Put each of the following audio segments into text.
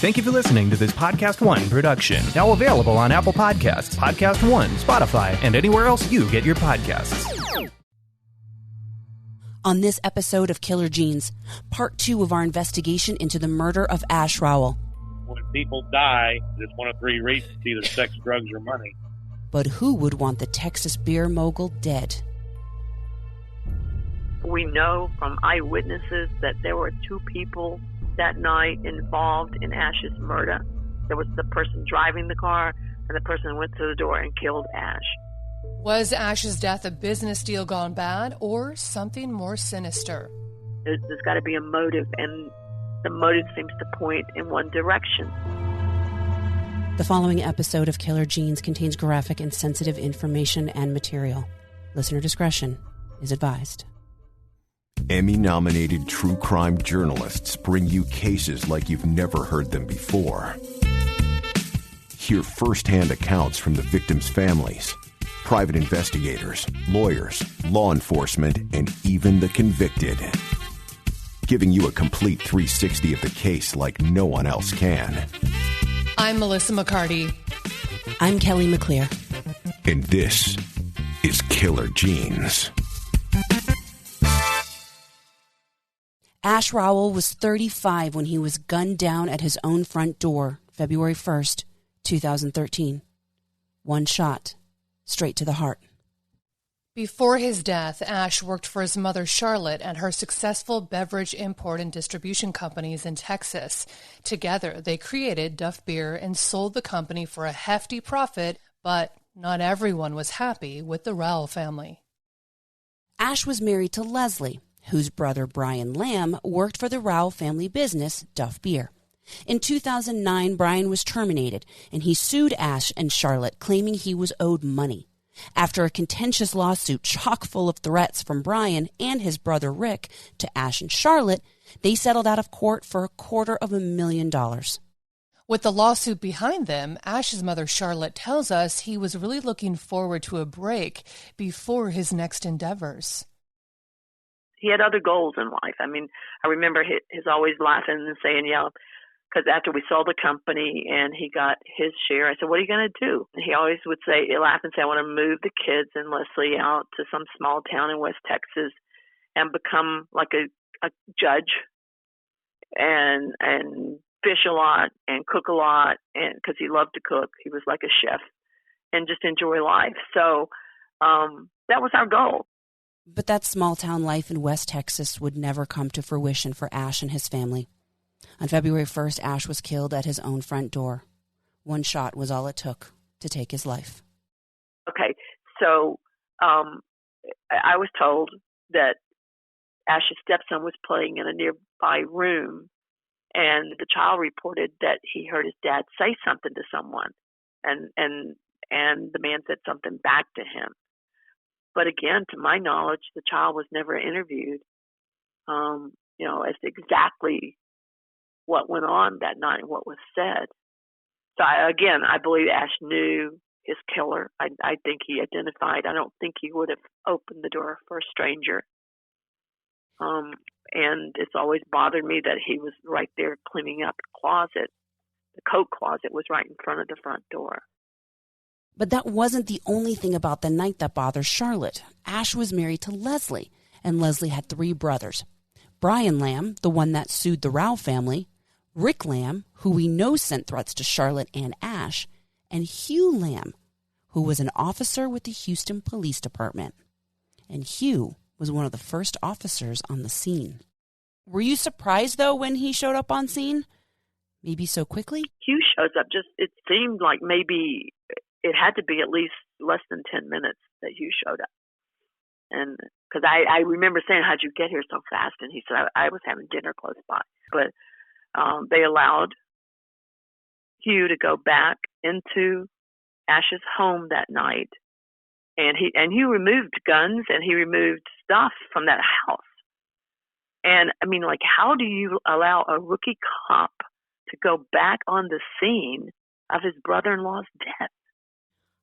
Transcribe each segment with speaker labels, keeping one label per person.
Speaker 1: Thank you for listening to this Podcast One production. Now available on Apple Podcasts, Podcast One, Spotify, and anywhere else you get your podcasts.
Speaker 2: On this episode of Killer Genes, part 2 of our investigation into the murder of Ash Rowell.
Speaker 3: When people die, there's one of 3 reasons, either sex, drugs, or money.
Speaker 2: But who would want the Texas beer mogul dead?
Speaker 4: We know from eyewitnesses that there were 2 people that night involved in Ash's murder. There was the person driving the car and the person who went to the door and killed Ash.
Speaker 5: Was Ash's death a business deal gone bad or something more sinister?
Speaker 4: There's got to be a motive, and the motive seems to point in one direction.
Speaker 2: The following episode of Killer Genes contains graphic and sensitive information and material. Listener discretion is advised.
Speaker 6: Emmy-nominated true crime journalists bring you cases like you've never heard them before. Hear first-hand accounts from the victims' families, private investigators, lawyers, law enforcement, and even the convicted. Giving you a complete 360 of the case like no one else can.
Speaker 5: I'm Melissa McCarty.
Speaker 2: I'm Kelly McClear.
Speaker 6: And this is Killer Genes.
Speaker 2: Ash Rowell was 35 when he was gunned down at his own front door, February 1st, 2013. One shot, straight to the heart.
Speaker 5: Before his death, Ash worked for his mother, Charlotte, and her successful beverage import and distribution companies in Texas. Together, they created Duff Beer and sold the company for a hefty profit, but not everyone was happy with the Rowell family.
Speaker 2: Ash was married to Leslie, whose brother Brian Lam worked for the Rowell family business, Duff Beer. In 2009, Brian was terminated, and he sued Ash and Charlotte, claiming he was owed money. After a contentious lawsuit chock full of threats from Brian and his brother Rick to Ash and Charlotte, they settled out of court for $250,000.
Speaker 5: With the lawsuit behind them, Ash's mother, Charlotte, tells us he was really looking forward to a break before his next endeavors.
Speaker 4: He had other goals in life. I mean, I remember his always laughing and saying, yeah, because after we sold the company and he got his share, I said, what are you going to do? And he always would say, laugh and say, I want to move the kids and Leslie out to some small town in West Texas and become like a judge and fish a lot and cook a lot, and because he loved to cook. He was like a chef, and just enjoy life. So that was our goal.
Speaker 2: But that small-town life in West Texas would never come to fruition for Ash and his family. On February 1st, Ash was killed at his own front door. One shot was all it took to take his life.
Speaker 4: Okay, so I was told that Ash's stepson was playing in a nearby room, and the child reported that he heard his dad say something to someone, and the man said something back to him. But again, to my knowledge, the child was never interviewed, as to exactly what went on that night and what was said. So I believe Ash knew his killer. I think he identified. I don't think he would have opened the door for a stranger. And it's always bothered me that he was right there cleaning up the closet. The coat closet was right in front of the front door.
Speaker 2: But that wasn't the only thing about the night that bothered Charlotte. Ash was married to Leslie, and Leslie had 3 brothers. Brian Lam, the one that sued the Rowell family, Rick Lam, who we know sent threats to Charlotte and Ash, and Hugh Lam, who was an officer with the Houston Police Department. And Hugh was one of the first officers on the scene. Were you surprised, though, when he showed up on scene? Maybe so quickly?
Speaker 4: Hugh shows up, it seemed like maybe it had to be at least less than 10 minutes that Hugh showed up. And because I remember saying, how'd you get here so fast? And he said, I was having dinner close by. But they allowed Hugh to go back into Ash's home that night. And Hugh removed guns and he removed stuff from that house. And I mean, like, how do you allow a rookie cop to go back on the scene of his brother-in-law's death?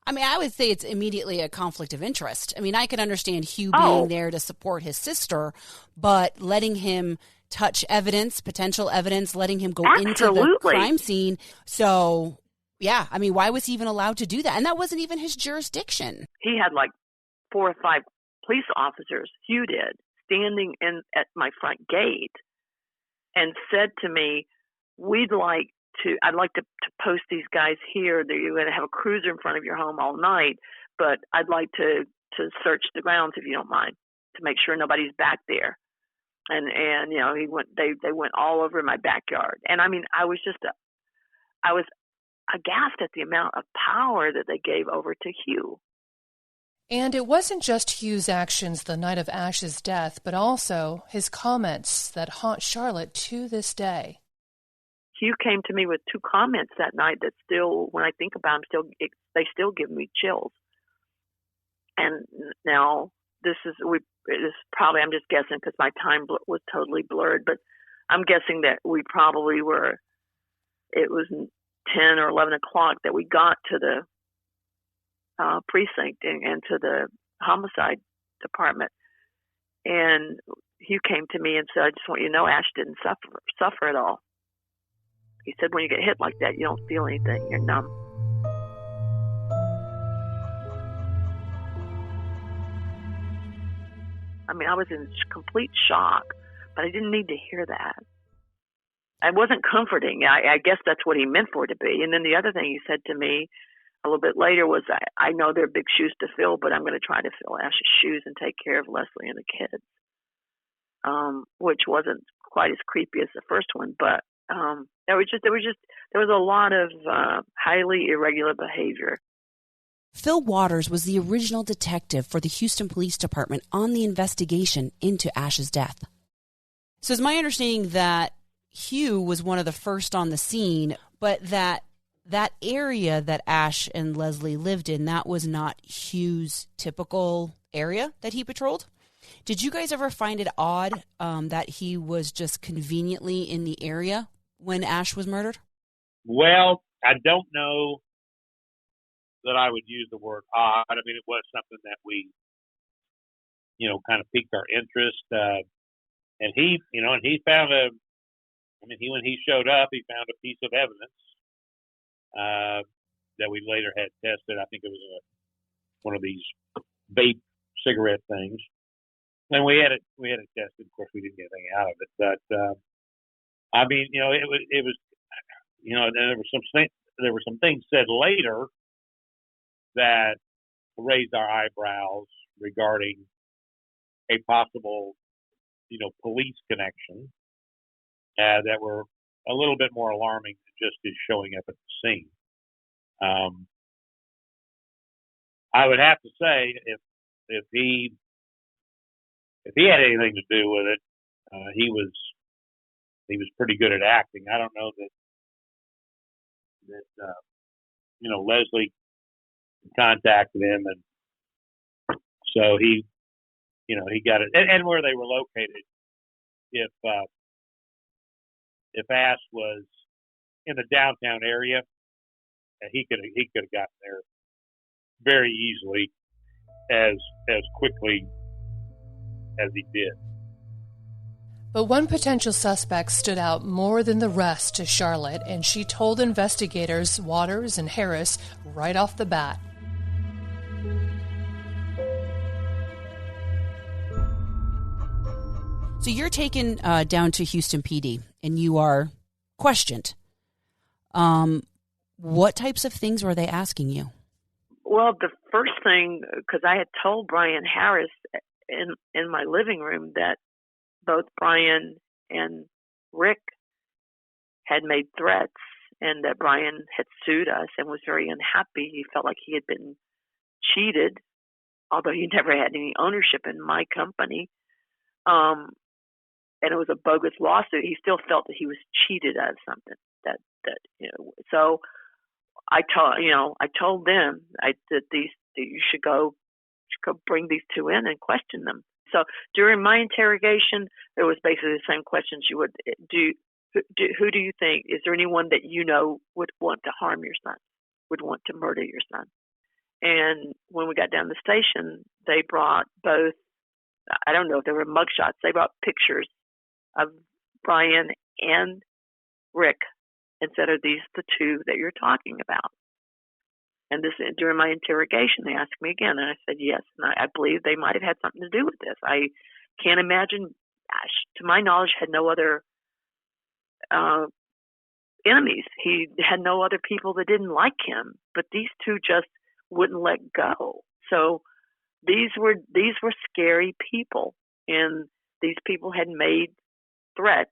Speaker 2: I mean, I would say it's immediately a conflict of interest. I mean, I could understand Hugh being there to support his sister, but letting him touch evidence, potential evidence, letting him go into
Speaker 4: Absolutely.
Speaker 2: the crime scene. So, yeah, I mean, why was he even allowed to do that? And that wasn't even his jurisdiction.
Speaker 4: He had like 4 or 5 police officers, Hugh did, standing at my front gate and said to me, I'd like to post these guys here. You're going to have a cruiser in front of your home all night, but I'd like to search the grounds if you don't mind, to make sure nobody's back there. And they went all over my backyard. And I mean, I was aghast at the amount of power that they gave over to Hugh.
Speaker 5: And it wasn't just Hugh's actions the night of Ash's death, but also his comments that haunt Charlotte to this day.
Speaker 4: Hugh came to me with 2 comments that night that still, when I think about them, they still give me chills. And now this is probably, I'm just guessing because my time was totally blurred, but I'm guessing that we probably it was 10 or 11 o'clock that we got to the precinct and to the homicide department. And Hugh came to me and said, I just want you to know Ash didn't suffer at all. He said, when you get hit like that, you don't feel anything. You're numb. I mean, I was in complete shock, but I didn't need to hear that. It wasn't comforting. I guess that's what he meant for it to be. And then the other thing he said to me a little bit later was, I know they're big shoes to fill, but I'm going to try to fill Ash's shoes and take care of Leslie and the kids, which wasn't quite as creepy as the first one, but there was a lot of highly irregular behavior.
Speaker 2: Phil Waters was the original detective for the Houston Police Department on the investigation into Ash's death. So it's my understanding that Hugh was one of the first on the scene, but that area that Ash and Leslie lived in, that was not Hugh's typical area that he patrolled. Did you guys ever find it odd that he was just conveniently in the area when Ash was murdered?
Speaker 3: Well, I don't know that I would use the word odd. I mean, it was something that we, kind of piqued our interest. And he found when he showed up, he found a piece of evidence that we later had tested. I think it was one of these vape cigarette things. And we had it tested. Of course, we didn't get anything out of it. But I mean, it was, there were some things said later that raised our eyebrows regarding a possible, police connection that were a little bit more alarming than just his showing up at the scene. I would have to say if he had anything to do with it, he was pretty good at acting. I don't know that Leslie contacted him, and so he got it. And where they were located, if Ash was in the downtown area, he could have gotten there very easily, as quickly as he did.
Speaker 5: But one potential suspect stood out more than the rest to Charlotte, and she told investigators Waters and Harris right off the bat.
Speaker 2: So you're taken down to Houston PD, and you are questioned. What types of things were they asking you?
Speaker 4: Well, the first thing, because I had told Brian Harris in my living room that both Brian and Rick had made threats and that Brian had sued us and was very unhappy. He felt like he had been cheated, although he never had any ownership in my company. And it was a bogus lawsuit. He still felt that he was cheated out of something. So I told them that you should go bring these two in and question them. So during my interrogation, there was basically the same questions you would do. Who do you think? Is there anyone that would want to harm your son, would want to murder your son? And when we got down to the station, they brought both, I don't know if they were mugshots, they brought pictures of Brian and Rick and said, are these the two that you're talking about? And this, during my interrogation, they asked me again, and I said yes. And I believe they might have had something to do with this. I can't imagine, to my knowledge, had no other enemies. He had no other people that didn't like him, but these two just wouldn't let go. So these were scary people, and these people had made threats.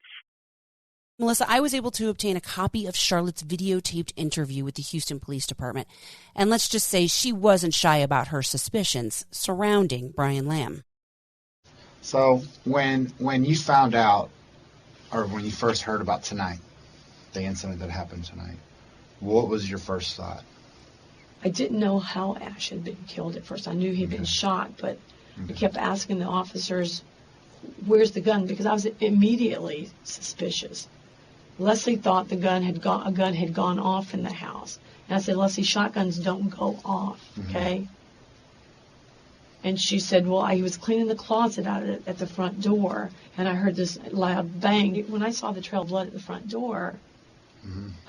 Speaker 2: Melissa, I was able to obtain a copy of Charlotte's videotaped interview with the Houston Police Department, and let's just say she wasn't shy about her suspicions surrounding Brian Lam.
Speaker 7: So when you found out, or when you first heard about tonight, the incident that happened tonight, what was your first thought?
Speaker 8: I didn't know how Ash had been killed at first. I knew he'd been shot, but I kept asking the officers, where's the gun? Because I was immediately suspicious. Leslie thought a gun had gone off in the house. And I said, Leslie, shotguns don't go off, okay? And she said, well, I was cleaning the closet out at the front door, and I heard this loud bang. When I saw the trail of blood at the front door,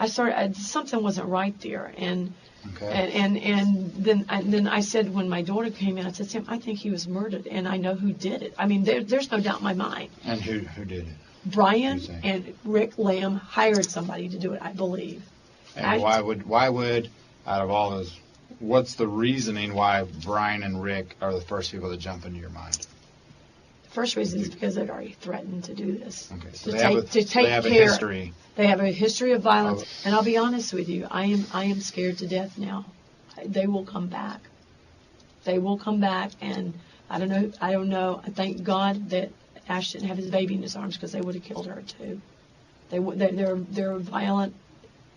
Speaker 8: something wasn't right there. And then I said, when my daughter came in, I said, Sam, I think he was murdered, and I know who did it. I mean, there's no doubt in my mind.
Speaker 7: And who did it?
Speaker 8: Brian and Rick Lam hired somebody to do it, I believe.
Speaker 7: And why would out of all those, what's the reasoning why Brian and Rick are the first people that jump into your mind?
Speaker 8: The first reason is because they'd already threatened to do this.
Speaker 7: Okay, so
Speaker 8: they
Speaker 7: have a history.
Speaker 8: They have a history of violence, and I'll be honest with you, I am scared to death now. They will come back. They will come back, and I don't know. I thank God that Ash didn't have his baby in his arms, because they would have killed her too. They're violent.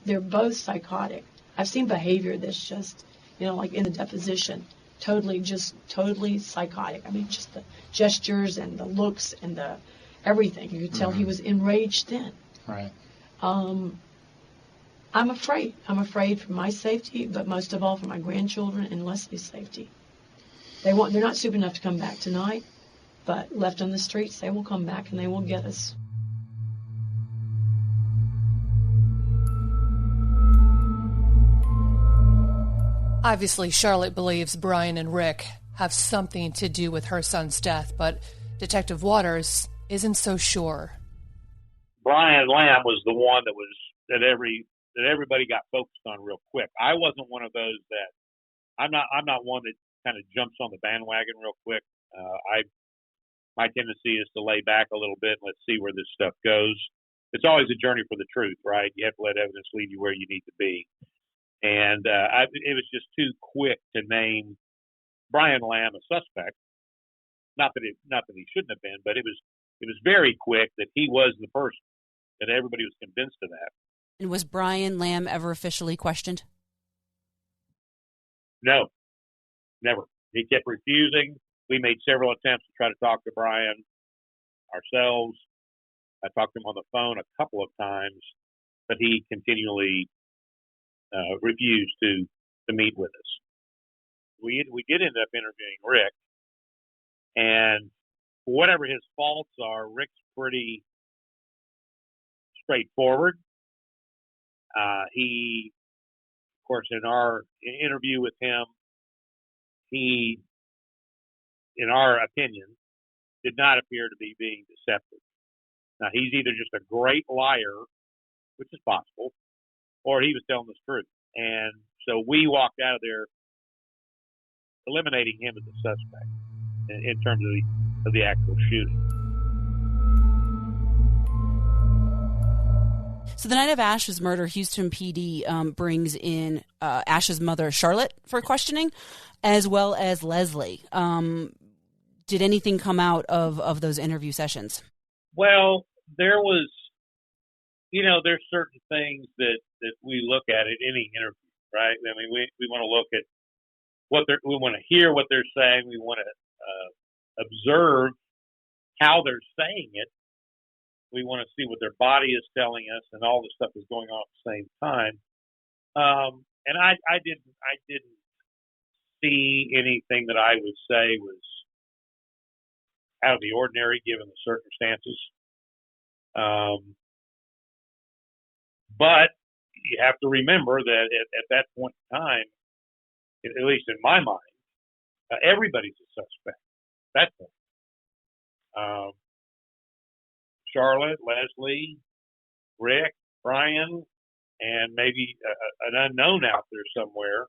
Speaker 8: They're both psychotic. I've seen behavior that's just, like in the deposition, totally psychotic. I mean, just the gestures and the looks and the everything. You could tell he was enraged then.
Speaker 7: Right.
Speaker 8: I'm afraid. I'm afraid for my safety, but most of all for my grandchildren and Leslie's safety. They're not stupid enough to come back tonight, but left on the streets, they will come back and they will get us.
Speaker 5: Obviously, Charlotte believes Brian and Rick have something to do with her son's death, but Detective Waters isn't so sure.
Speaker 3: Brian Lam was the one that everybody got focused on real quick. I wasn't one of those that I'm not one that kind of jumps on the bandwagon real quick. My tendency is to lay back a little bit and let's see where this stuff goes. It's always a journey for the truth, right? You have to let evidence lead you where you need to be. And it was just too quick to name Brian Lam a suspect. Not that he shouldn't have been, but it was very quick that he was the person, that everybody was convinced of that.
Speaker 2: And was Brian Lam ever officially questioned?
Speaker 3: No, never. He kept refusing. We made several attempts to try to talk to Brian ourselves. I talked to him on the phone a couple of times, but he continually refused to meet with us. We did end up interviewing Rick, and whatever his faults are, Rick's pretty straightforward. He, of course, in our interview with him, he, in our opinion, did not appear to be being deceptive. Now, he's either just a great liar, which is possible, or he was telling the truth. And so we walked out of there eliminating him as a suspect in terms of the actual shooting.
Speaker 2: So the night of Ash's murder, Houston PD brings in Ash's mother, Charlotte, for questioning, as well as Leslie. Did anything come out of those interview sessions?
Speaker 3: Well, there was, there's certain things that we look at any interview, right? I mean, we want to look at we want to hear what they're saying. We want to observe how they're saying it. We want to see what their body is telling us, and all this stuff is going on at the same time. And I didn't see anything that I would say was out of the ordinary given the circumstances. But you have to remember that at that point in time, at least in my mind, everybody's a suspect at that point. Charlotte, Leslie, Rick, Brian, and maybe an unknown out there somewhere.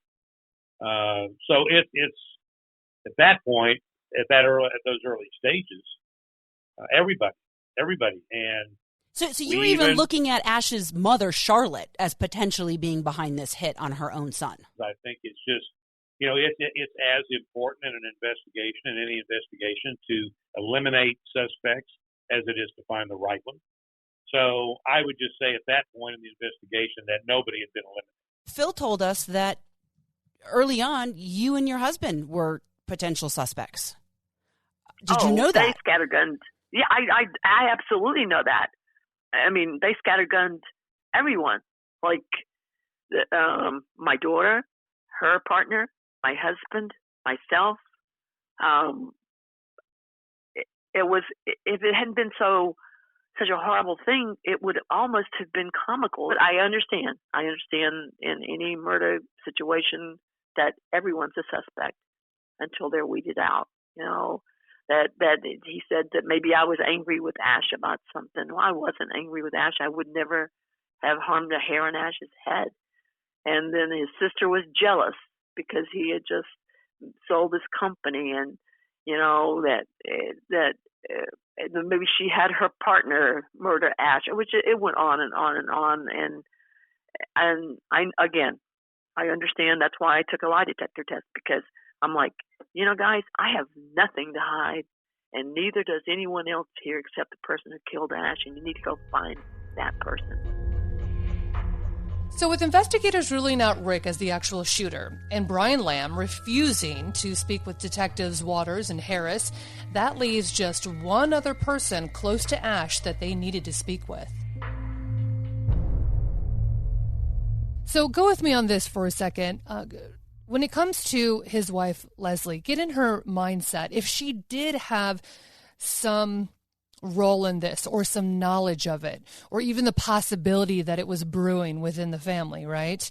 Speaker 3: So it's at that point, at those early stages, everybody, and
Speaker 2: so you were even looking at Ash's mother, Charlotte, as potentially being behind this hit on her own son.
Speaker 3: I think it's just, it's as important in an investigation, in any investigation, to eliminate suspects as it is to find the right one. So I would just say at that point in the investigation that nobody had been eliminated.
Speaker 2: Phil told us that early on, you and your husband were potential suspects. Did you know that?
Speaker 4: They scattergunned. Yeah, I absolutely know that. I mean, they scattergunned everyone. Like my daughter, her partner, my husband, myself. It was, if it hadn't been such a horrible thing, it would almost have been comical. But I understand in any murder situation that everyone's a suspect until they're weeded out. That he said that maybe I was angry with Ash about something. Well, I wasn't angry with Ash. I would never have harmed a hair on Ash's head. And then his sister was jealous because he had just sold his company, and that maybe she had her partner murder Ash, which it went on and on and on. And I understand. That's why I took a lie detector test, because I'm like, guys, I have nothing to hide, and neither does anyone else here except the person who killed Ash, and you need to go find that person.
Speaker 5: So with investigators ruling out Rick as the actual shooter and Brian Lam refusing to speak with detectives Waters and Harris, that leaves just one other person close to Ash that they needed to speak with. So go with me on this for a second. When it comes to his wife, Leslie, get in her mindset. If she did have some role in this, or some knowledge of it, or even the possibility that it was brewing within the family, right?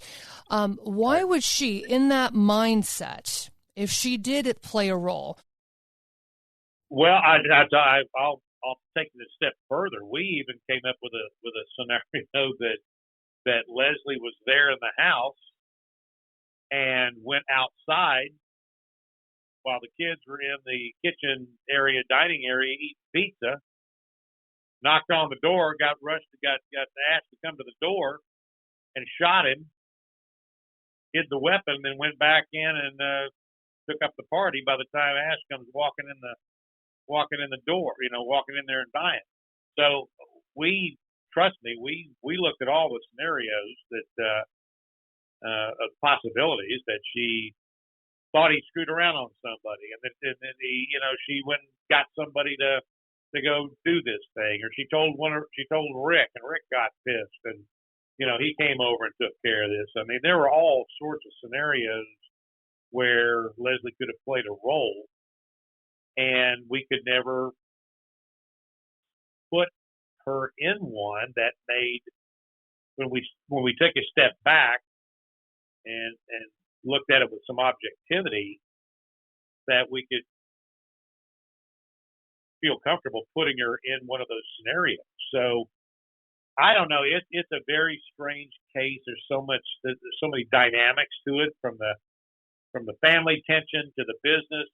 Speaker 5: Why would she, in that mindset, if she did play a role?
Speaker 3: Well, I'll take it a step further. We even came up with a scenario that Leslie was there in the house and went outside while the kids were in the kitchen area, dining area, eating pizza. Knocked on the door, got asked to come to the door, and shot him. Hid the weapon, then went back in and took up the party. By the time Ash comes walking in the door, walking in there and dying. So trust me, we looked at all the scenarios that of possibilities that she thought he screwed around on somebody, and then he, she went and got somebody to go do this thing, or she told Rick, and Rick got pissed, and he came over and took care of this. I mean, there were all sorts of scenarios where Leslie could have played a role, and we could never put her in one that made, when we took a step back and looked at it with some objectivity, that we could feel comfortable putting her in one of those scenarios. So I don't know. It's a very strange case. There's so many dynamics to it, from the family tension to the business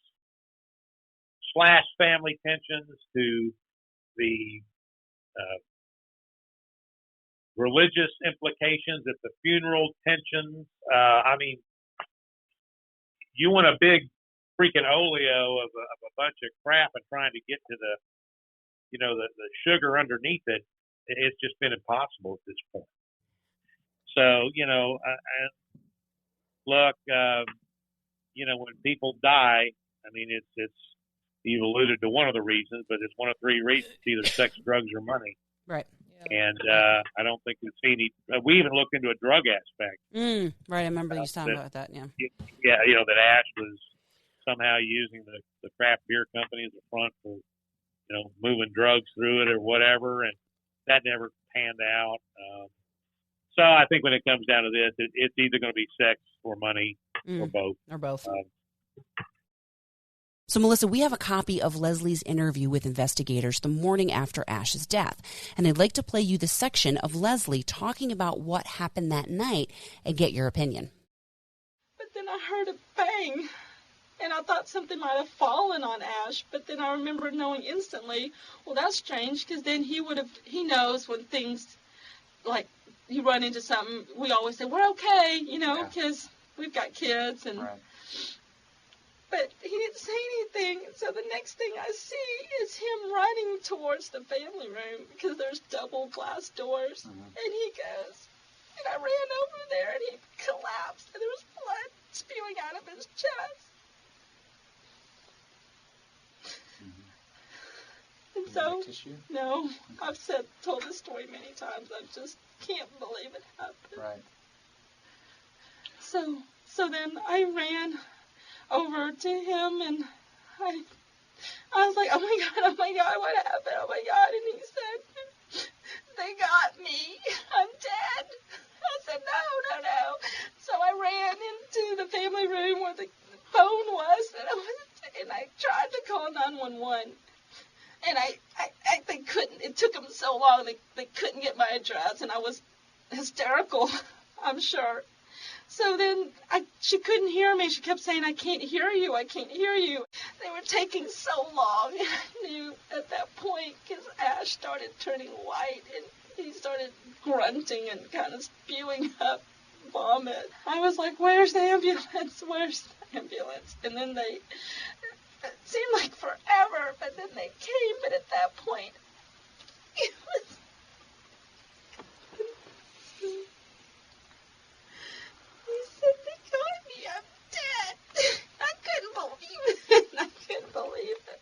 Speaker 3: / family tensions to the religious implications at the funeral tensions. I mean, you want a big freaking oleo of a bunch of crap and trying to get to the sugar underneath it. It's just been impossible at this point. So, look, when people die, I mean, it's you've alluded to one of the reasons, but it's one of three reasons: either sex, drugs, or money.
Speaker 2: Right.
Speaker 5: Yeah.
Speaker 3: And I don't think we've seen any. We even looked into a drug aspect.
Speaker 2: Right. I remember you talking about that. Yeah.
Speaker 3: Yeah. That Ash was somehow using the craft beer company as a front for, moving drugs through it or whatever. And that never panned out. So I think when it comes down to this, it's either going to be sex or money or both.
Speaker 2: Or both. So, Melissa, we have a copy of Leslie's interview with investigators the morning after Ash's death, and I'd like to play you the section of Leslie talking about what happened that night and get your opinion.
Speaker 9: But then I heard a bang, and I thought something might have fallen on Ash, but then I remember knowing instantly, well, that's strange, because then he knows when things, like, you run into something, we always say, we're okay, because we've got kids. And
Speaker 7: Right.
Speaker 9: But he didn't say anything, so the next thing I see is him running towards the family room, because there's double glass doors, and he goes, and I ran over there, and he collapsed, and there was blood spewing out of his chest. And so, no, I've told this story many times. I just can't believe it happened.
Speaker 7: Right.
Speaker 9: So then I ran over to him, and I was like, oh my God, what happened? Oh my God. And he said, they got me. I'm dead. I said, no. So I ran into the family room where the phone was, and I tried to call 911. And they couldn't. It took them so long. They couldn't get my address, and I was hysterical, I'm sure. So then she couldn't hear me. She kept saying, I can't hear you. They were taking so long. And I knew at that point, because Ash started turning white, and he started grunting and kind of spewing up vomit. I was like, where's the ambulance? And then it seemed like forever, but then they came, but at that point, it was... He said, they got me, I'm dead. I couldn't believe it.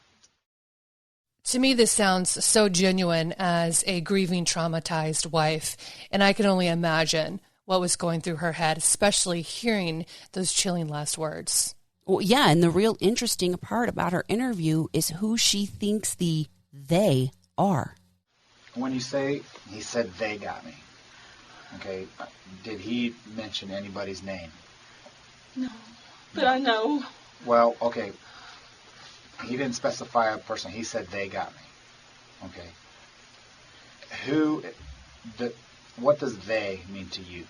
Speaker 5: To me, this sounds so genuine as a grieving, traumatized wife, and I can only imagine what was going through her head, especially hearing those chilling last words.
Speaker 2: Well, yeah, and the real interesting part about her interview is who she thinks they are.
Speaker 7: When you say he said they got me, okay, did he mention anybody's name?
Speaker 9: No, but I know.
Speaker 7: Well, okay, he didn't specify a person. He said they got me. Okay. What does they mean to you?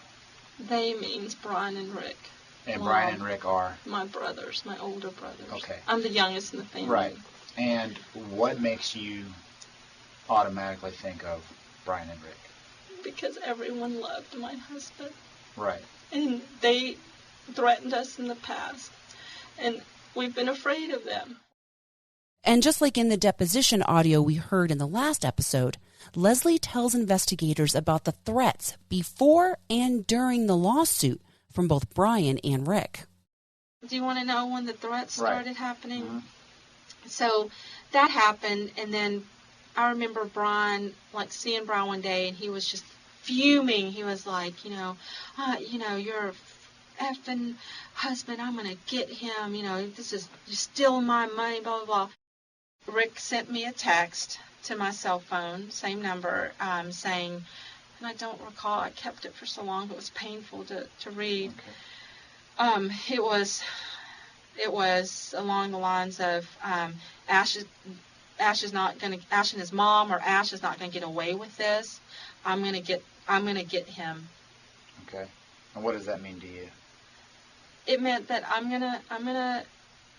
Speaker 9: They means Brian and Rick.
Speaker 7: And Brian and Rick are?
Speaker 9: My brothers, my older brothers.
Speaker 7: Okay.
Speaker 9: I'm the youngest in the family.
Speaker 7: Right. And what makes you automatically think of Brian and Rick?
Speaker 9: Because everyone loved my husband.
Speaker 7: Right.
Speaker 9: And they threatened us in the past. And we've been afraid of them.
Speaker 2: And just like in the deposition audio we heard in the last episode, Leslie tells investigators about the threats before and during the lawsuit from both Brian and Rick.
Speaker 9: Do you want to know when the threats started happening?
Speaker 7: Mm-hmm.
Speaker 9: So that happened, and then I remember Brian, seeing Brian one day, and he was just fuming. He was like, your effing husband, I'm going to get him, you're stealing my money, blah, blah, blah. Rick sent me a text to my cell phone, same number, saying, and I don't recall, I kept it for so long, it was painful to read. Okay. It was along the lines of Ash and his mom, or Ash is not going to get away with this. I'm going to get him.
Speaker 7: Okay. And what does that mean to you?
Speaker 9: It meant that I'm gonna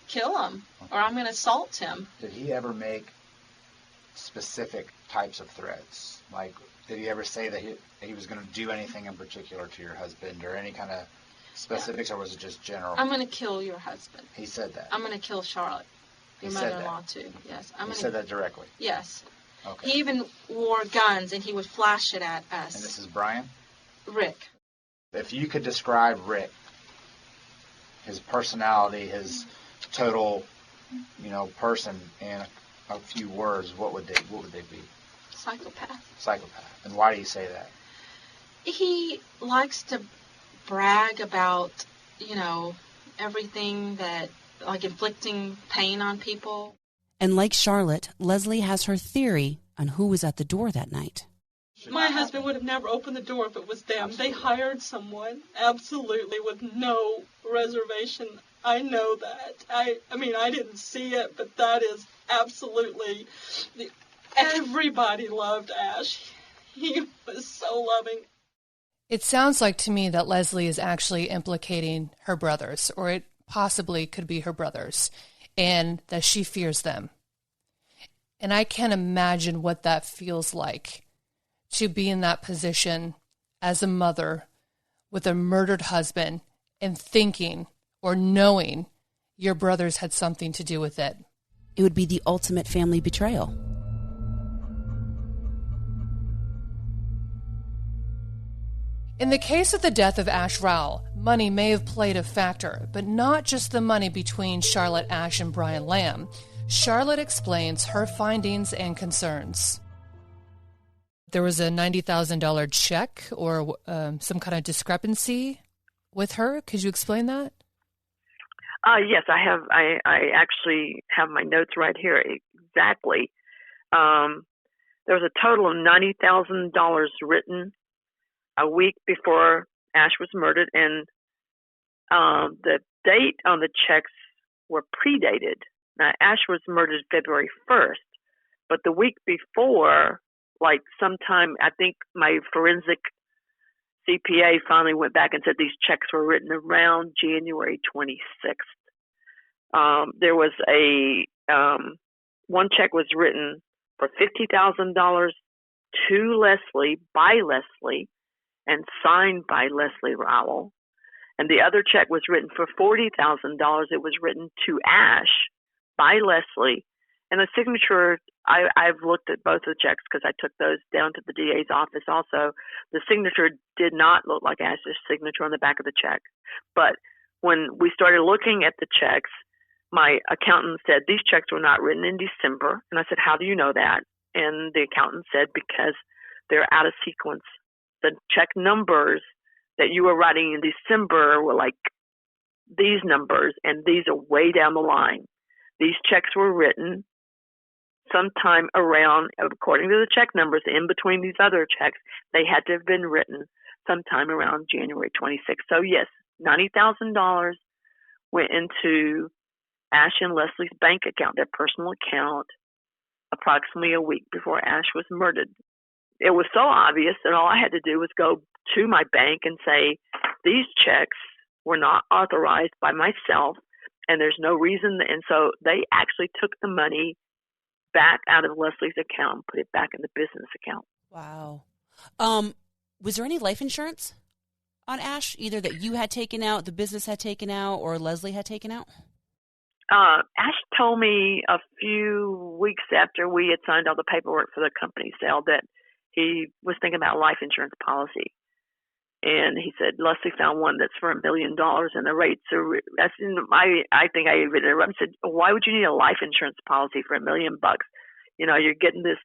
Speaker 9: kill him, or I'm gonna assault him.
Speaker 7: Did he ever make specific types of threats? Like, did he ever say that he was going to do anything in particular to your husband, or any kind of specifics, or was it just general?
Speaker 9: I'm going to kill your husband.
Speaker 7: He said that.
Speaker 9: I'm going to kill Charlotte, your mother-in-law, too. Yes.
Speaker 7: He said that directly?
Speaker 9: Yes.
Speaker 7: Okay.
Speaker 9: He even wore guns, and he would flash it at us.
Speaker 7: And this is Brian?
Speaker 9: Rick.
Speaker 7: If you could describe Rick, his personality, his total, person, in a few words, what would they be? Psychopath. And why do you say that?
Speaker 9: He likes to brag about, everything that, inflicting pain on people.
Speaker 2: And like Charlotte, Leslie has her theory on who was at the door that night.
Speaker 9: My husband would have never opened the door if it was them. Absolutely. They hired someone, absolutely, with no reservation. I know that. I mean, I didn't see it, but that is absolutely... Everybody loved Ash. He was so loving.
Speaker 5: It sounds like to me that Leslie is actually implicating her brothers, or it possibly could be her brothers, and that she fears them. And I can't imagine what that feels like, to be in that position as a mother with a murdered husband and thinking or knowing your brothers had something to do with it.
Speaker 2: It would be the ultimate family betrayal.
Speaker 5: In the case of the death of Ash Rowell, money may have played a factor, but not just the money between Charlotte Ash and Brian Lam. Charlotte explains her findings and concerns. There was a $90,000 check or some kind of discrepancy with her. Could you explain that?
Speaker 4: Yes, I have. I actually have my notes right here exactly. There was a total of $90,000 written a week before Ash was murdered, and the date on the checks were predated. Now, Ash was murdered February 1st, but the week before, like sometime, I think my forensic CPA finally went back and said these checks were written around January 26th. There was one check was written for $50,000 to Leslie, by Leslie, and signed by Leslie Rowell. And the other check was written for $40,000. It was written to Ash by Leslie. And the signature, I've looked at both of the checks because I took those down to the DA's office also. The signature did not look like Ash's signature on the back of the check. But when we started looking at the checks, my accountant said these checks were not written in December. And I said, how do you know that? And the accountant said, because they're out of sequence. The check numbers that you were writing in December were like these numbers, and these are way down the line. These checks were written sometime around, according to the check numbers, in between these other checks, they had to have been written sometime around January 26th. So yes, $90,000 went into Ash and Leslie's bank account, their personal account, approximately a week before Ash was murdered. It was so obvious that all I had to do was go to my bank and say, these checks were not authorized by myself, and there's no reason. And so they actually took the money back out of Leslie's account and put it back in the business account.
Speaker 2: Wow. Was there any life insurance on Ash, either that you had taken out, the business had taken out, or Leslie had taken out?
Speaker 4: Ash told me a few weeks after we had signed all the paperwork for the company sale that he was thinking about a life insurance policy. And he said, Leslie found one that's for $1 million, and the rates are, I think I even interrupted and said, why would you need a life insurance policy for $1 million? You know, you're getting this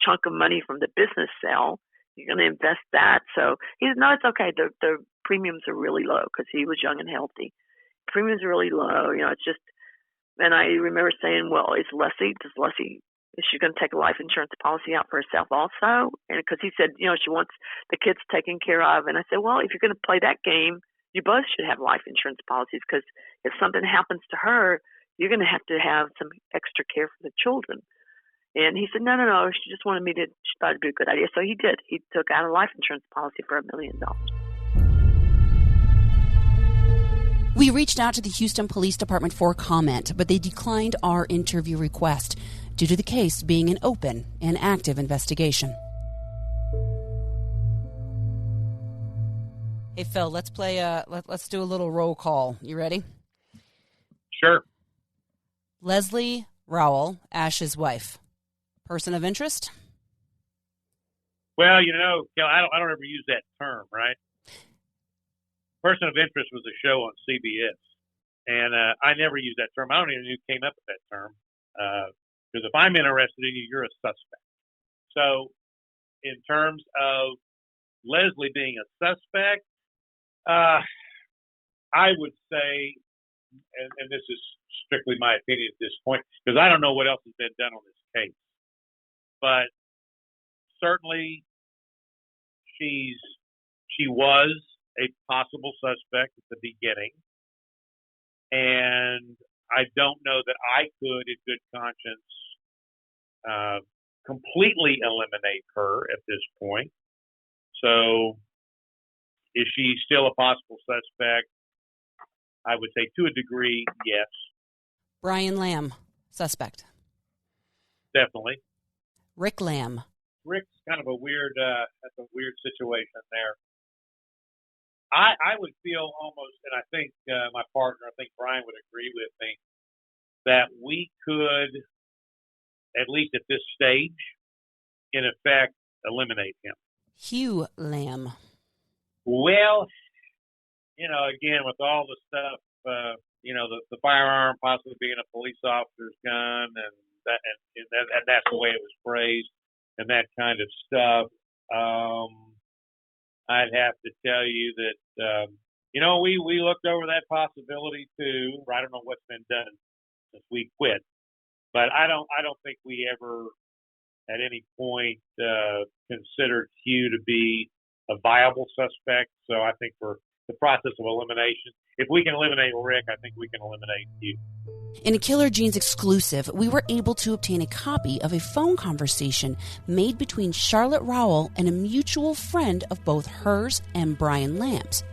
Speaker 4: chunk of money from the business sale. You're going to invest that. So he said, no, it's okay. The premiums are really low because he was young and healthy. Premiums are really low. You know, it's just, and I remember saying, well, is she going to take a life insurance policy out for herself also? And because he said, you know, she wants the kids taken care of. And I said, well, if you're going to play that game, you both should have life insurance policies, because if something happens to her, you're going to have some extra care for the children. And he said, no, she just wanted me to, she thought it'd be a good idea. So he did. He took out a life insurance policy for $1 million.
Speaker 2: We reached out to the Houston Police Department for comment, but they declined our interview request due to the case being an open and active investigation. Hey, Phil, let's play. Let's do a little roll call. You ready?
Speaker 3: Sure.
Speaker 2: Leslie Rowell, Ash's wife. Person of interest?
Speaker 3: Well, you know, I don't ever use that term, right? Person of interest was a show on CBS, and I never use that term. I don't even know who came up with that term, because if I'm interested in you, you're a suspect. So in terms of Leslie being a suspect, I would say, and this is strictly my opinion at this point, because I don't know what else has been done on this case, but certainly she was a possible suspect at the beginning, and I don't know that I could, in good conscience, completely eliminate her at this point. So, is she still a possible suspect? I would say to a degree, yes.
Speaker 2: Brian Lam, suspect.
Speaker 3: Definitely.
Speaker 2: Rick Lam.
Speaker 3: Rick's kind of a weird, that's a weird situation there. I would feel almost, and I think my partner, I think Brian would agree with me, that we could, at least at this stage, in effect, eliminate him.
Speaker 2: Hugh Lam.
Speaker 3: Well, again, with all the stuff, the firearm possibly being a police officer's gun, and that's the way it was phrased, and that kind of stuff. I'd have to tell you that we looked over that possibility too. I don't know what's been done since we quit, but I don't think we ever at any point considered Hugh to be a viable suspect. So I think for the process of elimination, if we can eliminate Rick, I think we can eliminate Hugh.
Speaker 2: In a Killer Genes exclusive, we were able to obtain a copy of a phone conversation made between Charlotte Rowell and a mutual friend of both hers and Brian Lam's.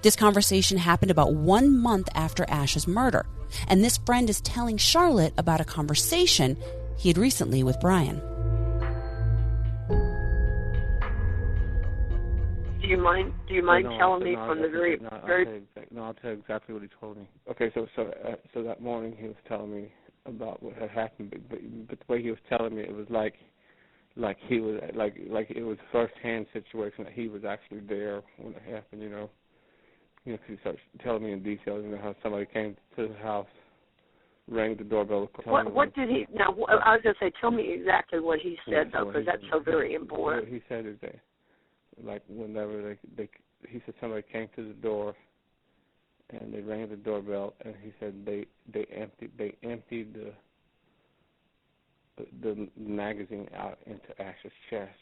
Speaker 2: This conversation happened about 1 month after Ash's murder, and this friend is telling Charlotte about a conversation he had recently with Brian.
Speaker 4: Do you mind telling me from the very?
Speaker 10: I'll tell you exactly what he told me. Okay, so that morning he was telling me about what had happened, but the way he was telling me, it was like he was like it was first-hand situation, that he was actually there when it happened. Because he started telling me in detail, how somebody came to the house, rang the doorbell.
Speaker 4: What did he? Now I was gonna say, tell me exactly what he said though, because that's so very important.
Speaker 10: What he said is that, whenever he said somebody came to the door, and they rang the doorbell, and he said they emptied the magazine out into Ash's chest,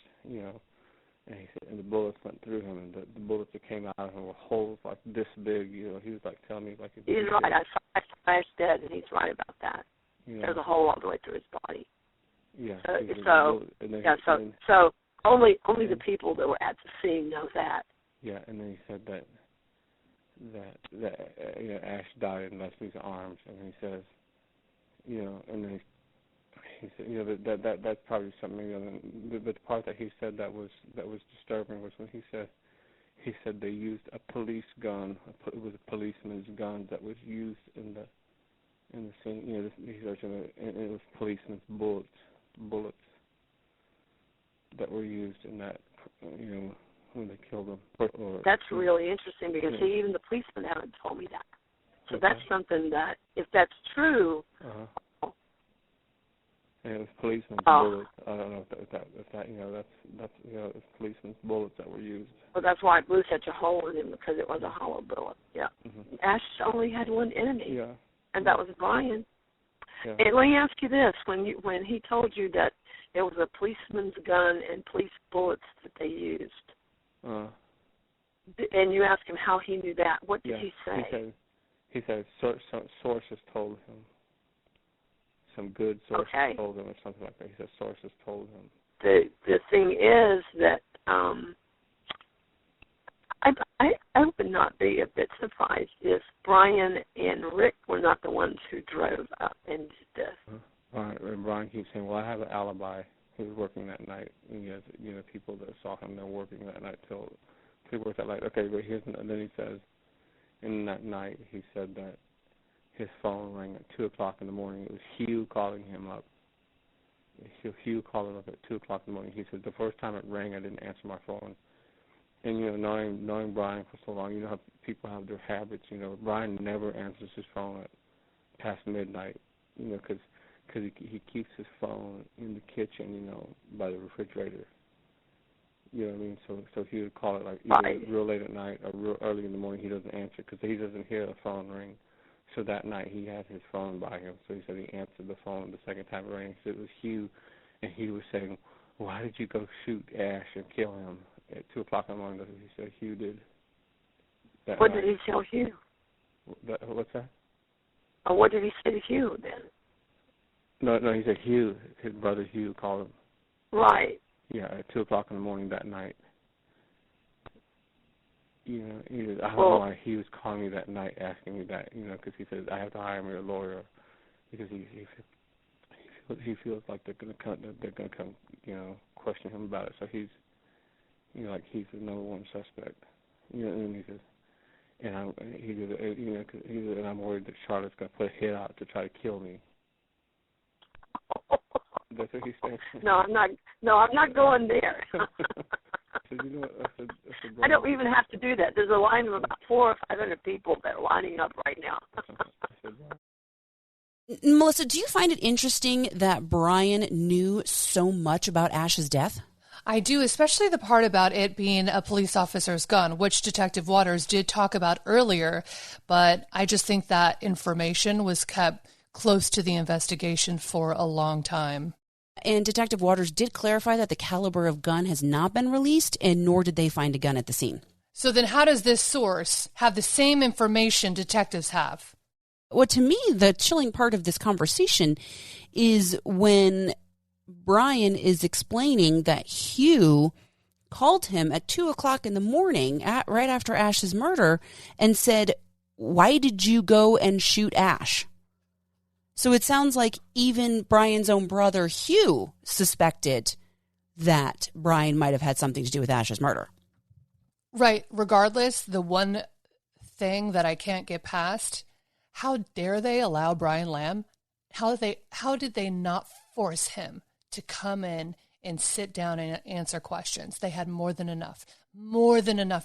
Speaker 10: and he said, and the bullets went through him, and the bullets that came out of him were holes like this big, He was telling me
Speaker 4: he's right. I saw Ash dead, and he's right about that. There's a hole all the way through his body.
Speaker 10: Yeah.
Speaker 4: So only the people that were at the scene know that.
Speaker 10: Yeah, and then he said that Ash died in Leslie's arms, and he says, and then he said, that's probably something. But the part that he said that was disturbing was when he said they used a police gun. It was a policeman's gun that was used in the scene. And it was policeman's bullets that were used in that, when they killed him.
Speaker 4: That's really interesting, because even the policemen haven't told me that. So that's something that, if that's true.
Speaker 10: And it was policeman's bullets. I don't know if that it's policeman's bullets that were used.
Speaker 4: Well, that's why it blew such a hole in him, because it was a hollow bullet. Yeah. Mm-hmm. Ash only had one enemy. Yeah. And that was Brian. Yeah. And let me ask you this: when he told you that it was a policeman's gun and police bullets that they used, and you asked him how he knew that, what did he say?
Speaker 10: He said sources told him. Some good sources told him, or something like that. He said sources told him.
Speaker 4: The thing is that I would not be a bit surprised if Brian and Rick were not the ones who drove up and did this.
Speaker 10: And Brian keeps saying, "Well, I have an alibi. He was working that night. And he has, people that saw him there working that night till he worked that night." Okay, but and then he says, in that night, he said that his phone rang at 2 o'clock in the morning. It was Hugh calling him up. Hugh called him up at 2 o'clock in the morning. He said, the first time it rang, I didn't answer my phone. And, knowing Brian for so long, how people have their habits. Brian never answers his phone at past midnight, because he keeps his phone in the kitchen, by the refrigerator. You know what I mean? So he would call it either real late at night or real early in the morning. He doesn't answer because he doesn't hear the phone ring. So that night he had his phone by him. So he said he answered the phone the second time it rang. So it was Hugh, and he was saying, "Why did you go shoot Ash and kill him?" at 2 o'clock in the morning. That's what he said Hugh did.
Speaker 11: What did he tell Hugh?
Speaker 10: What's that?
Speaker 11: Or what did he say to Hugh then?
Speaker 10: No, he said Hugh, his brother Hugh called him.
Speaker 11: Right.
Speaker 10: Yeah, at 2 o'clock in the morning that night. I don't know why he was calling me that night asking me that, because he said I have to hire me a lawyer because he feels like they're gonna come, question him about it. So he's, he's the number one suspect. And he says, and I'm worried that Charlotte's gonna put a hit out to try to kill me. That's what he said.
Speaker 11: No, I'm not going there. I don't even have to do that. There's a line of about 400 or 500 people that are lining up right now.
Speaker 2: Melissa, do you find it interesting that Brian knew so much about Ash's death?
Speaker 5: I do, especially the part about it being a police officer's gun, which Detective Waters did talk about earlier, but I just think that information was kept close to the investigation for a long time.
Speaker 2: And Detective Waters did clarify that the caliber of gun has not been released, and nor did they find a gun at the scene.
Speaker 5: So then how does this source have the same information detectives have?
Speaker 2: Well, to me, the chilling part of this conversation is when Brian is explaining that Hugh called him at 2 o'clock in the morning, right after Ash's murder, and said, "Why did you go and shoot Ash?" So it sounds like even Brian's own brother, Hugh, suspected that Brian might have had something to do with Ash's murder.
Speaker 5: Right. Regardless, the one thing that I can't get past, how dare they allow Brian Lam? How did they not force him to come in and sit down and answer questions? They had more than enough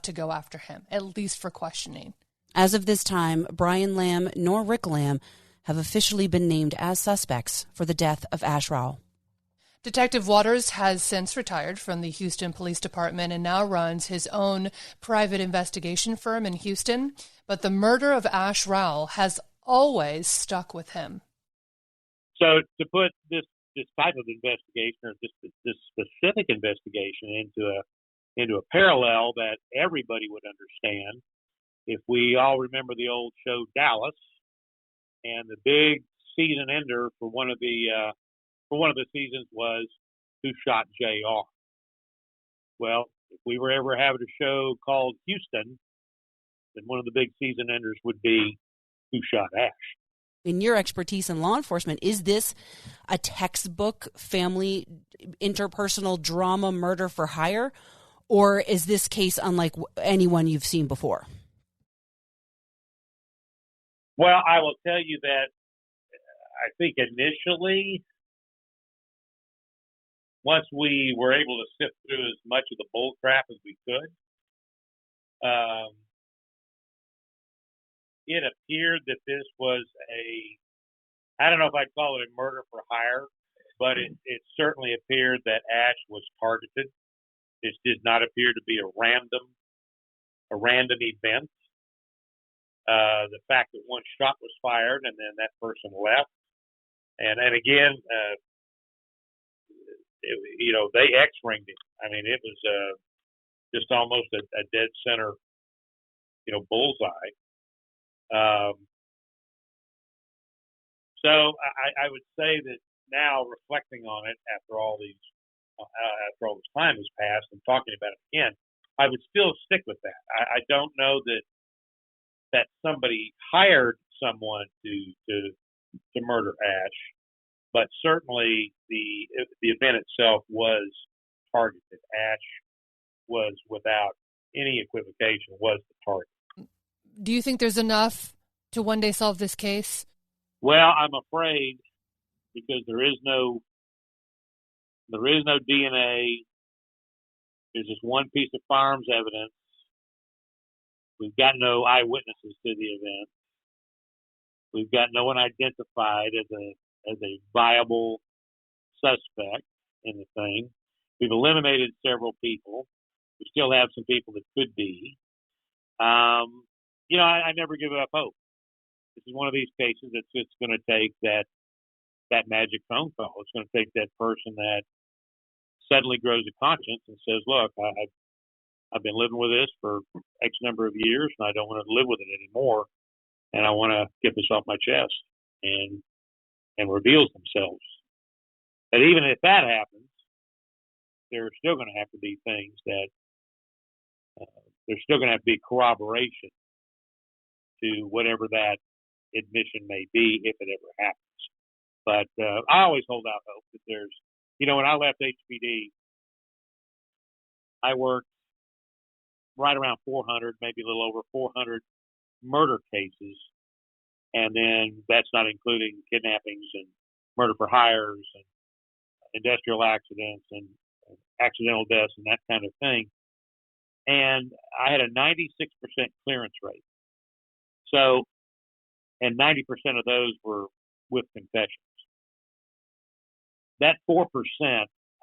Speaker 5: to go after him, at least for questioning.
Speaker 2: As of this time, Brian Lam nor Rick Lam have officially been named as suspects for the death of Ash Rowell.
Speaker 5: Detective Waters has since retired from the Houston Police Department and now runs his own private investigation firm in Houston, but the murder of Ash Rowell has always stuck with him.
Speaker 3: So to put this type of investigation, or this specific investigation, into a parallel that everybody would understand, if we all remember the old show Dallas, and the big season ender for one of the seasons was Who Shot J.R. Well, if we were ever having a show called Houston, then one of the big season enders would be Who Shot Ash.
Speaker 2: In your expertise in law enforcement, is this a textbook family interpersonal drama murder for hire, or is this case unlike anyone you've seen before?
Speaker 3: Well, I will tell you that I think initially, once we were able to sift through as much of the bull crap as we could, it appeared that this was I don't know if I'd call it a murder for hire, but it certainly appeared that Ash was targeted. This did not appear to be a random event. The fact that one shot was fired and then that person left, and again, they X-ringed him. I mean, it was just almost a dead center, bullseye. So I would say that now, reflecting on it after all this time has passed and talking about it again, I would still stick with that. I don't know that somebody hired someone to murder Ash, but certainly the event itself was targeted. Ash was, without any equivocation, was the target.
Speaker 5: Do you think there's enough to one day solve this case?
Speaker 3: Well, I'm afraid, because there is no DNA. There's just one piece of firearms evidence. We've got no eyewitnesses to the event. We've got no one identified as a viable suspect in the thing. We've eliminated several people. We still have some people that could be. I never give up hope. This is one of these cases that's just going to take that magic phone call. It's going to take that person that suddenly grows a conscience and says, "Look, I've been living with this for X number of years, and I don't want to live with it anymore, and I want to get this off my chest, and reveals themselves. But even if that happens, there's still going to have to be things that there's still going to have to be corroboration to whatever that admission may be, if it ever happens. But I always hold out hope that there's, when I left HPD, I worked right around 400, maybe a little over 400 murder cases. And then that's not including kidnappings and murder for hires and industrial accidents and accidental deaths and that kind of thing. And I had a 96% clearance rate. So, and 90% of those were with confessions. That 4%,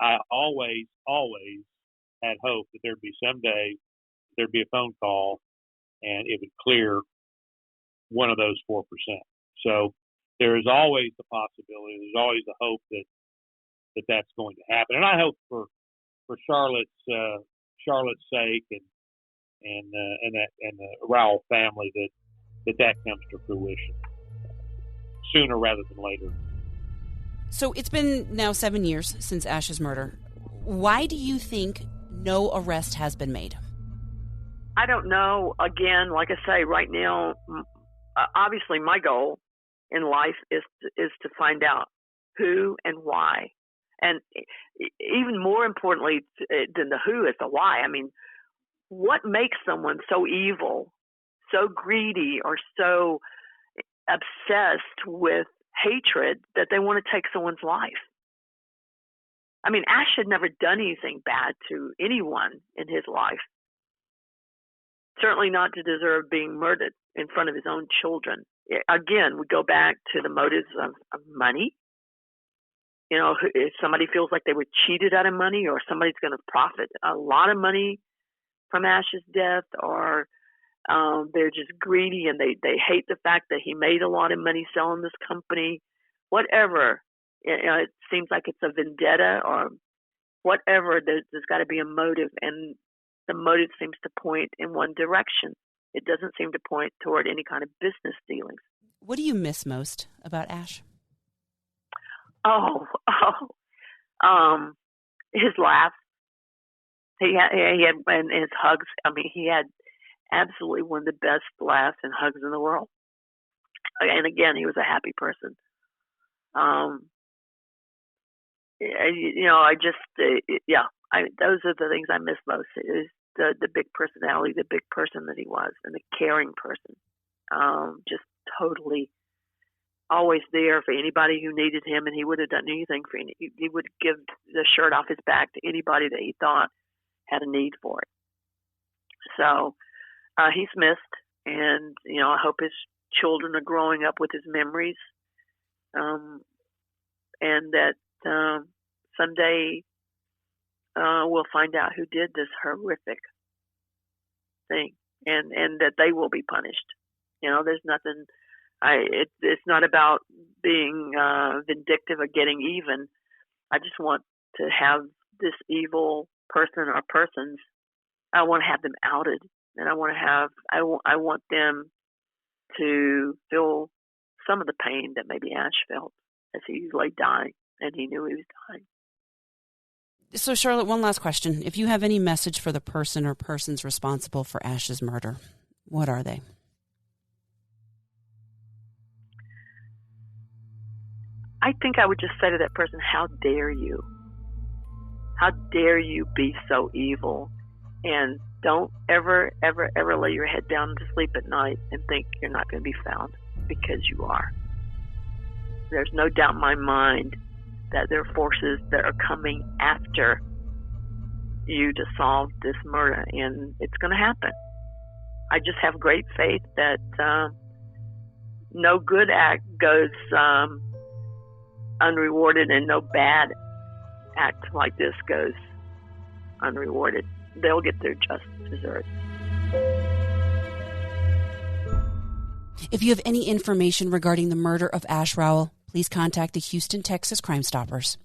Speaker 3: I always had hope that there'd be someday there'd be a phone call and it would clear one of those 4%. So there is always the possibility, there's always the hope that that's going to happen. And I hope for Charlotte's sake and the Rowell family that comes to fruition sooner rather than later.
Speaker 2: So it's been now 7 years since Ash's murder. Why do you think no arrest has been made?
Speaker 4: I don't know. Again, like I say, right now, obviously my goal in life is to find out who and why. And even more importantly than the who is the why. I mean, what makes someone so evil, so greedy, or so obsessed with hatred that they want to take someone's life? I mean, Ash had never done anything bad to anyone in his life. Certainly not to deserve being murdered in front of his own children. Again, we go back to the motives of money. If somebody feels like they were cheated out of money, or somebody's going to profit a lot of money from Ash's death, or they're just greedy and they hate the fact that he made a lot of money selling this company, whatever. It seems like it's a vendetta or whatever. There's got to be a motive, and the motive seems to point in one direction. It doesn't seem to point toward any kind of business dealings.
Speaker 2: What do you miss most about Ash?
Speaker 4: His laugh. He had and his hugs. I mean, he had absolutely one of the best laughs and hugs in the world. And again, he was a happy person. Those are the things I miss most. Is the big personality, the big person that he was, and the caring person. Just totally always there for anybody who needed him, and he would have done anything for any. He would give the shirt off his back to anybody that he thought had a need for it. So he's missed, and I hope his children are growing up with his memories, and that someday we'll find out who did this horrific thing, and that they will be punished. There's nothing. It's not about being vindictive or getting even. I just want to have this evil person or persons. I want to have them outed, and I want them to feel some of the pain that maybe Ash felt as he lay dying, and he knew he was dying.
Speaker 2: So, Charlotte, one last question. If you have any message for the person or persons responsible for Ash's murder, what are they?
Speaker 4: I think I would just say to that person, how dare you? How dare you be so evil? And don't ever, ever, ever lay your head down to sleep at night and think you're not going to be found, because you are. There's no doubt in my mind that there are forces that are coming after you to solve this murder, and it's going to happen. I just have great faith that no good act goes unrewarded, and no bad act like this goes unrewarded. They'll get their just desserts.
Speaker 2: If you have any information regarding the murder of Ash Rowell, please contact the Houston, Texas Crime Stoppers.